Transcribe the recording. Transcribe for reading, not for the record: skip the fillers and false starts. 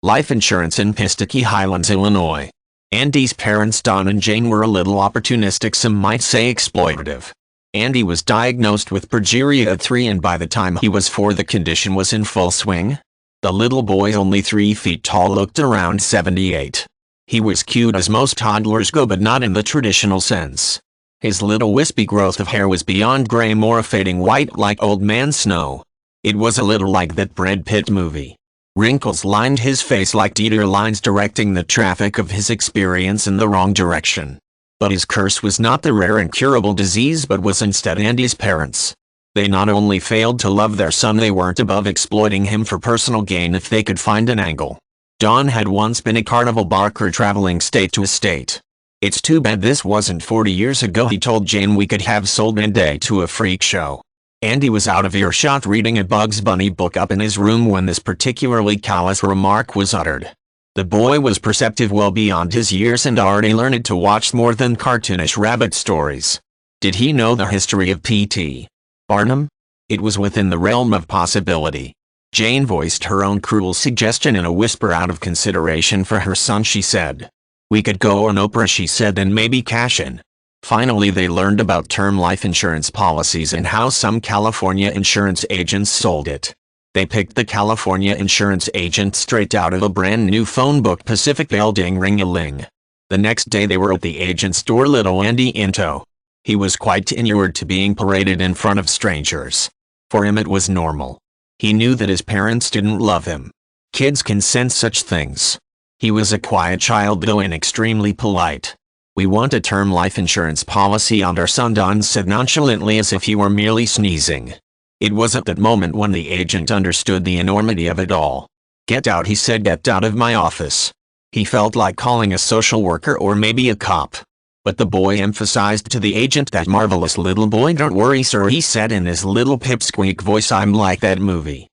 Life insurance in Pistakee, Highlands, Illinois. Andy's parents Don and Jane were a little opportunistic, some might say exploitative. Andy was diagnosed with progeria at 3, and by the time he was 4 the condition was in full swing. The little boy, only 3 feet tall, looked around 78. He was cute as most toddlers go, but not in the traditional sense. His little wispy growth of hair was beyond gray, more a fading white like old man snow. It was a little like that Brad Pitt movie. Wrinkles lined his face like detour lines, directing the traffic of his experience in the wrong direction. But his curse was not the rare incurable disease, but was instead Andy's parents. They not only failed to love their son, they weren't above exploiting him for personal gain if they could find an angle. Don had once been a carnival barker, traveling state to state. "It's too bad this wasn't 40 years ago," he told Jane. "We could have sold Andy to a freak show." Andy was out of earshot reading a Bugs Bunny book up in his room when this particularly callous remark was uttered. The boy was perceptive, well beyond his years, and already learned to watch more than cartoonish rabbit stories. Did he know the history of P.T. Barnum? It was within the realm of possibility. Jane voiced her own cruel suggestion in a whisper out of consideration for her son. She said, "We could go on Oprah," she said, "and maybe cash in." Finally, they learned about term life insurance policies and how some California insurance agents sold it. They picked the California insurance agent straight out of a brand new phone book, Pacific Bell Ding-ring-a-ling. The next day they were at the agent's door, little Andy in tow. He was quite inured to being paraded in front of strangers. For him it was normal. He knew that his parents didn't love him. Kids can sense such things. He was a quiet child, though, and extremely polite. "We want a term life insurance policy on our son," Don said nonchalantly, as if he were merely sneezing. It was at that moment when the agent understood the enormity of it all. "Get out," he said. "Get out of my office." He felt like calling a social worker or maybe a cop. But the boy emphasized to the agent, "That marvelous little boy." "Don't worry, sir," he said in his little pipsqueak voice. "I'm like that movie.